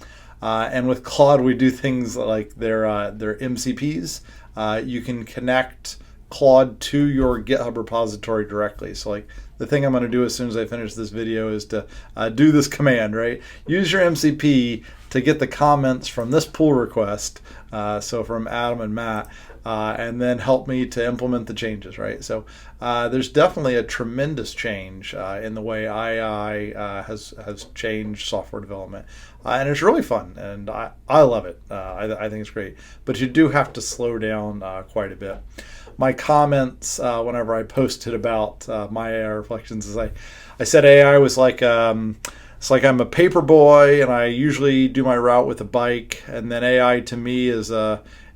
And with Claude, we do things like their MCPs. You can connect Claude to your GitHub repository directly. So like the thing I'm going to do as soon as I finish this video is to do this command, right? Use your MCP to get the comments from this pull request, so from Adam and Matt, and then help me to implement the changes, right? So there's definitely a tremendous change in the way AI has changed software development. And it's really fun, and I love it. I think it's great. But you do have to slow down quite a bit. My comments whenever I posted about my AI reflections is I said AI was like it's like I'm a paper boy and I usually do my route with a bike, and then AI to me is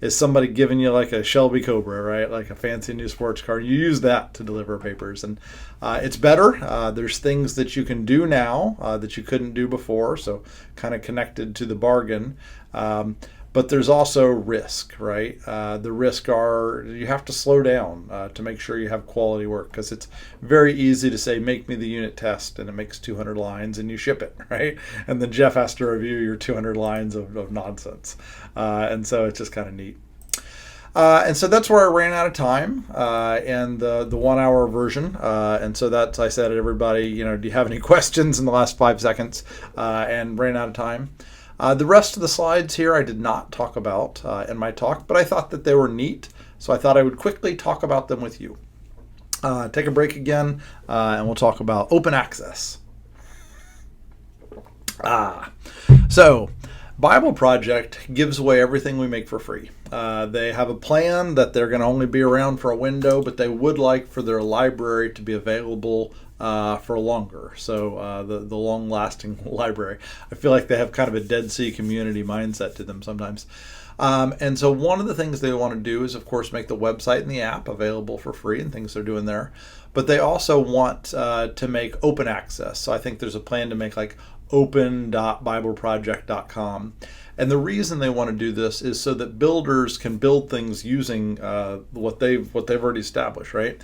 somebody giving you like a Shelby Cobra, right? Like a fancy new sports car. You use that to deliver papers, and it's better. There's things that you can do now that you couldn't do before, so kind of connected to the bargain. But there's also risk, right? The risk are you have to slow down to make sure you have quality work, because it's very easy to say, make me the unit test, and it makes 200 lines and you ship it, right? And then Jeff has to review your 200 lines of nonsense. And so it's just kind of neat. And so that's where I ran out of time and the 1 hour version. And so that's, I said to everybody, do you have any questions in the last 5 seconds? And ran out of time. The rest of the slides here I did not talk about in my talk, but I thought that they were neat, so I thought I would quickly talk about them with you. Take a break again, and we'll talk about open access. So Bible Project gives away everything we make for free. They have a plan that they're going to only be around for a window, but they would like for their library to be available for longer. So the long-lasting library. I feel like they have kind of a Dead Sea community mindset to them sometimes. And so one of the things they want to do is, of course, make the website and the app available for free and things they're doing there. But they also want to make open access. So I think there's a plan to make like open.bibleproject.com. And the reason they want to do this is so that builders can build things using what they've already established, right?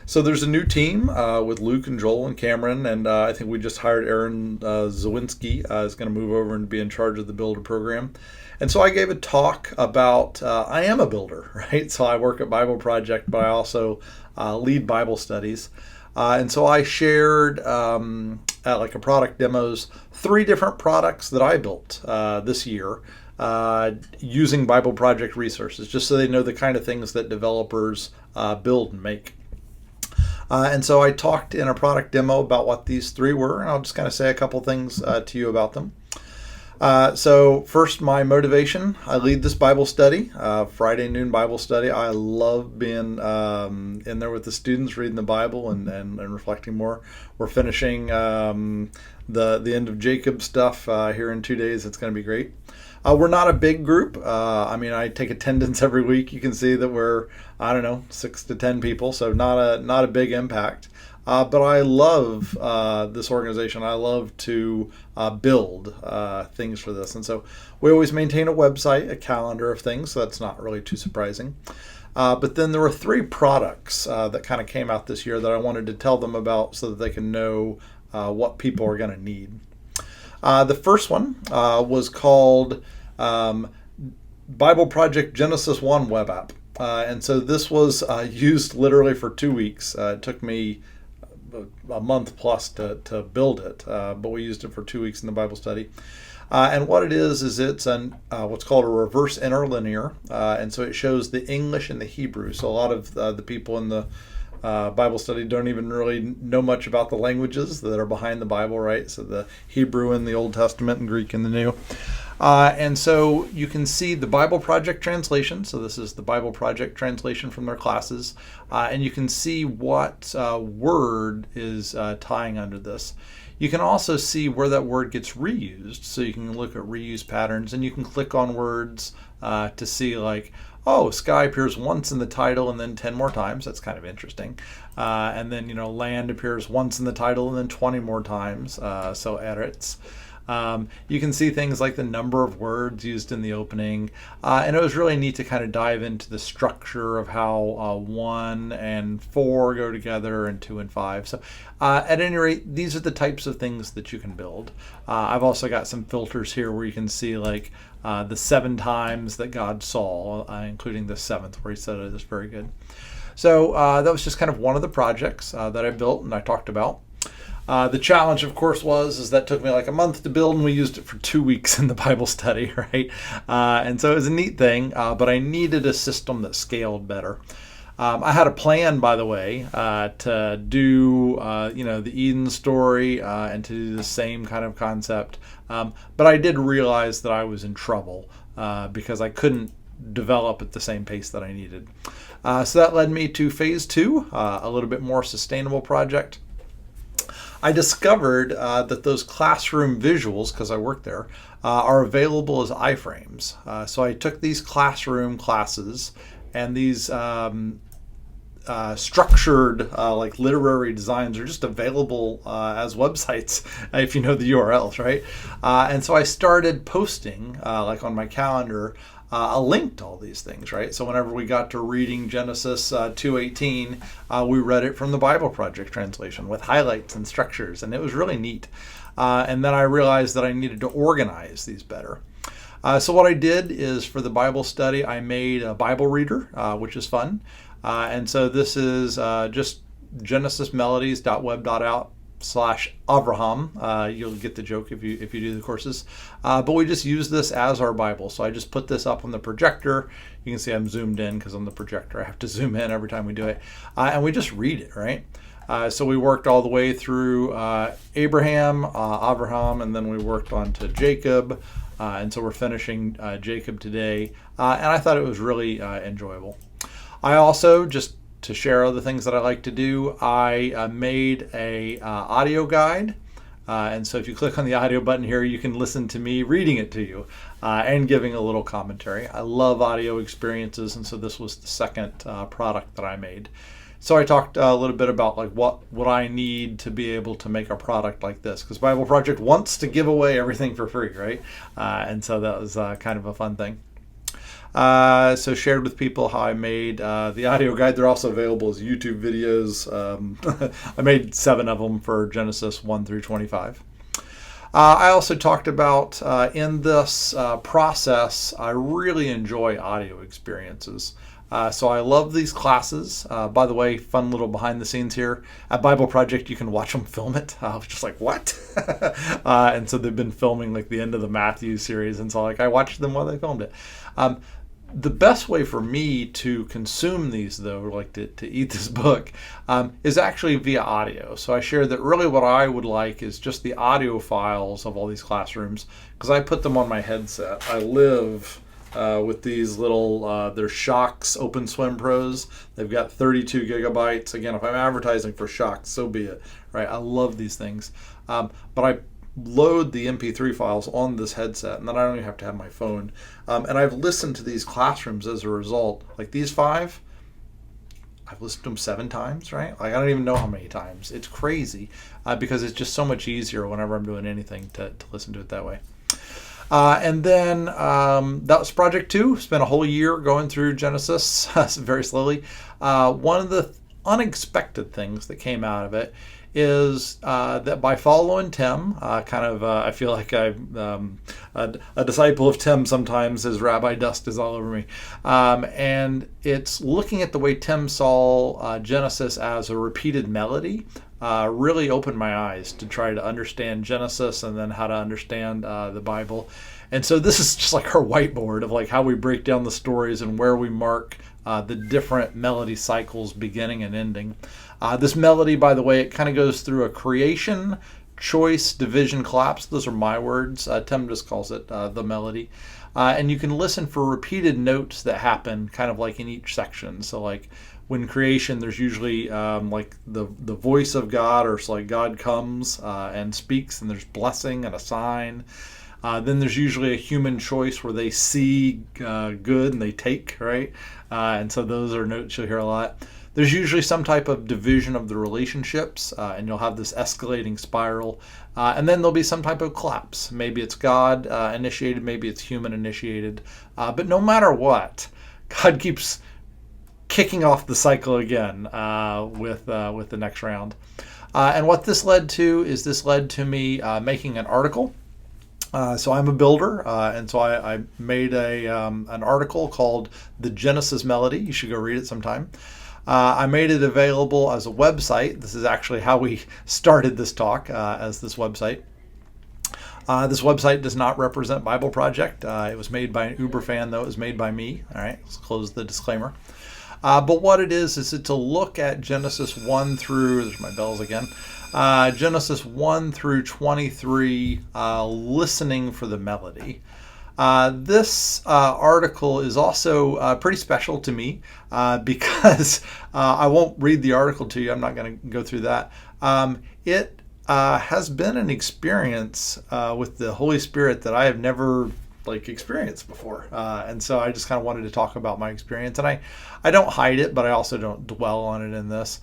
So there's a new team with Luke and Joel and Cameron, and I think we just hired Aaron Zawinski is going to move over and be in charge of the builder program. And so I gave a talk about I am a builder, right? So I work at Bible Project, but I also lead Bible studies. And so I shared at like a product demos 3 different products that I built this year using Bible Project resources, just so they know the kind of things that developers build and make. And so I talked in a product demo about what these 3 were, and I'll just kind of say a couple things to you about them. So first, my motivation. I lead this Bible study, Friday noon Bible study. I love being in there with the students, reading the Bible and reflecting more. We're finishing the end of Jacob stuff here in 2 days. It's going to be great. We're not a big group. I take attendance every week. You can see that we're, 6 to 10 people, so not a big impact. But I love this organization. I love to build things for this. And so we always maintain a website, a calendar of things, so that's not really too surprising. But then there were 3 products that kind of came out this year that I wanted to tell them about so that they can know what people are going to need. The first one was called Bible Project Genesis 1 web app. And so this was used literally for 2 weeks. It took me a month plus to build it, but we used it for 2 weeks in the Bible study. And what it is it's what's called a reverse interlinear, and so it shows the English and the Hebrew. So a lot of the people in the Bible study don't even really know much about the languages that are behind the Bible, right? So the Hebrew in the Old Testament and Greek in the New. And so you can see the Bible Project translation. So this is the Bible Project translation from their classes. And you can see what word is tying under this. You can also see where that word gets reused. So you can look at reuse patterns, and you can click on words to see like, oh, sky appears once in the title and then 10 more times. That's kind of interesting. And then, land appears once in the title and then 20 more times. So edits. You can see things like the number of words used in the opening, and it was really neat to kind of dive into the structure of how 1 and 4 go together and 2 and 5. So at any rate, these are the types of things that you can build. I've also got some filters here where you can see like the 7 times that God saw, including the 7th where he said it is very good. So that was just kind of one of the projects that I built and I talked about. The challenge, of course, is that took me like a month to build, and we used it for 2 weeks in the Bible study, right? And so it was a neat thing, but I needed a system that scaled better. I had a plan, by the way, to do, the Eden story and to do the same kind of concept. But I did realize that I was in trouble because I couldn't develop at the same pace that I needed. So that led me to phase 2, a little bit more sustainable project. I discovered that those classroom visuals, because I work there, are available as iframes. So I took these classroom classes and these structured like literary designs are just available as websites if you know the URLs, right? And so I started posting like on my calendar a link to all these things, right? So whenever we got to reading Genesis 2:18, we read it from the Bible Project translation with highlights and structures, and it was really neat. And then I realized that I needed to organize these better. So what I did is for the Bible study, I made a Bible reader, which is fun. And so this is just genesismelodies.web.out/Avraham. You'll get the joke if you do the courses. But we just use this as our Bible. So I just put this up on the projector. You can see I'm zoomed in because on the projector I have to zoom in every time we do it. And we just read it, right? So we worked all the way through Abraham, Avraham, and then we worked on to Jacob. And so we're finishing Jacob today. And I thought it was really enjoyable. I also, just to share other things that I like to do, I made a audio guide. And so if you click on the audio button here, you can listen to me reading it to you and giving a little commentary. I love audio experiences, and so this was the second product that I made. So I talked a little bit about like what I need to be able to make a product like this, because Bible Project wants to give away everything for free, right? And so that was kind of a fun thing. So shared with people how I made the audio guide. They're also available as YouTube videos. I made 7 of them for Genesis 1 through 25. I also talked about in this process, I really enjoy audio experiences. So I love these classes. By the way, fun little behind the scenes here. At Bible Project, you can watch them film it. I was just like, what? And so they've been filming like the end of the Matthew series. And so like I watched them while they filmed it. The best way for me to consume these, though, like to eat this book, is actually via audio. So I shared that really what I would like is just the audio files of all these classrooms, because I put them on my headset. I live with these little, they're Shocks Open Swim Pros. They've got 32 gigabytes. Again, if I'm advertising for Shocks, so be it, right? I love these things. But I load the MP3 files on this headset, and then I don't even have to have my phone. And I've listened to these classrooms as a result. Like these 5, I've listened to them 7 times, right? Like I don't even know how many times. It's crazy because it's just so much easier whenever I'm doing anything to listen to it that way. And then that was project 2. Spent a whole year going through Genesis very slowly. One of the unexpected things that came out of it is that by following Tim, I feel like I'm a disciple of Tim sometimes. His rabbi dust is all over me. And it's looking at the way Tim saw Genesis as a repeated melody. Really opened my eyes to try to understand Genesis and then how to understand the Bible. And so this is just like our whiteboard of like how we break down the stories and where we mark the different melody cycles beginning and ending. This melody, by the way, it kind of goes through a creation, choice, division, collapse. Those are my words. Tim just calls it the melody. And you can listen for repeated notes that happen kind of like in each section. So like when creation, there's usually like the voice of God, or it's like God comes and speaks, and there's blessing and a sign. Then there's usually a human choice where they see good and they take, right? And so those are notes you'll hear a lot. there's usually some type of division of the relationships, and you'll have this escalating spiral, and then there'll be some type of collapse. Maybe it's God initiated, maybe it's human initiated, but no matter what, God keeps kicking off the cycle again with the next round. And what this led to is this led to me making an article. So I'm a builder, and so I made an article called The Genesis Melody. You should go read it sometime. I made it available as a website. This is actually how we started this talk, as this website. This website does not represent Bible Project. It was made by an Uber fan, though. It was made by me. All right, let's close the disclaimer. But what it is it's a look at Genesis 1 through, there's my bells again, Genesis 1 through 23, listening for the melody. This article is also pretty special to me because I won't read the article to you. I'm not going to go through that. It has been an experience with the Holy Spirit that I have never experienced before, and so I just kind of wanted to talk about my experience, and I don't hide it, but I also don't dwell on it in this.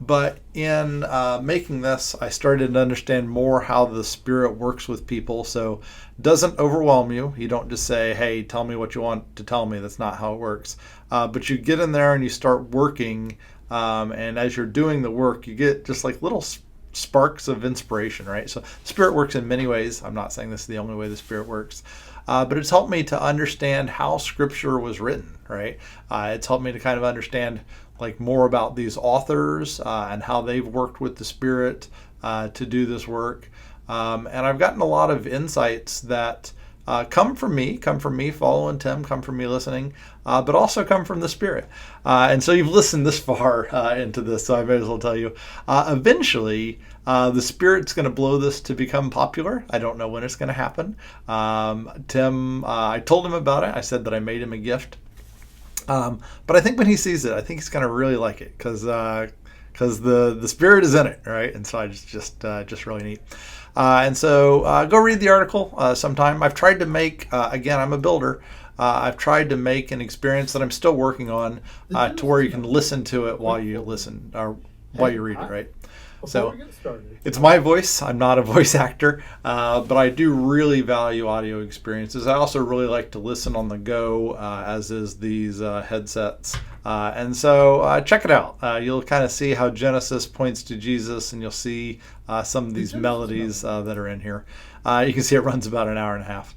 But in making this, I started to understand more how the Spirit works with people. So it doesn't overwhelm you. You don't just say, hey, tell me what you want to tell me. That's not how it works. But you get in there and you start working. And as you're doing the work, you get just little sparks of inspiration, right? So the Spirit works in many ways. I'm not saying this is the only way the Spirit works. But it's helped me to understand how Scripture was written, right? It's helped me to kind of understand more about these authors and how they've worked with the Spirit to do this work. And I've gotten a lot of insights that come from me following Tim, come from me listening, but also come from the Spirit. And so you've listened this far into this, so I may as well tell you. Eventually, the Spirit's going to blow this to become popular. I don't know when it's going to happen. Tim, I told him about it. I said that I made him a gift. But I think when he sees it, I think he's going to really like it because the Spirit is in it, right? And so I just really neat. And so go read the article sometime. I've tried to make, again, I'm a builder. I've tried to make an experience that I'm still working on to where you can listen to it while you listen or while you read it, right? So it's my voice. I'm not a voice actor, but I do really value audio experiences. I also really like to listen on the go, as is these headsets. And so check it out. You'll kind of see how Genesis points to Jesus, and you'll see some of these melodies that are in here. You can see it runs about an hour and a half.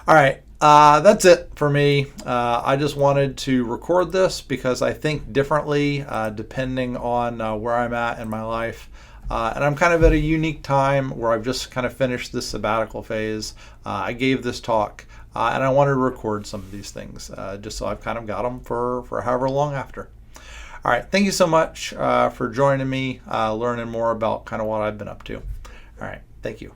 All right. That's it for me. I just wanted to record this because I think differently depending on where I'm at in my life. And I'm kind of at a unique time where I've just kind of finished this sabbatical phase. I gave this talk and I wanted to record some of these things just so I've kind of got them for however long after. All right. Thank you so much for joining me, learning more about kind of what I've been up to. All right. Thank you.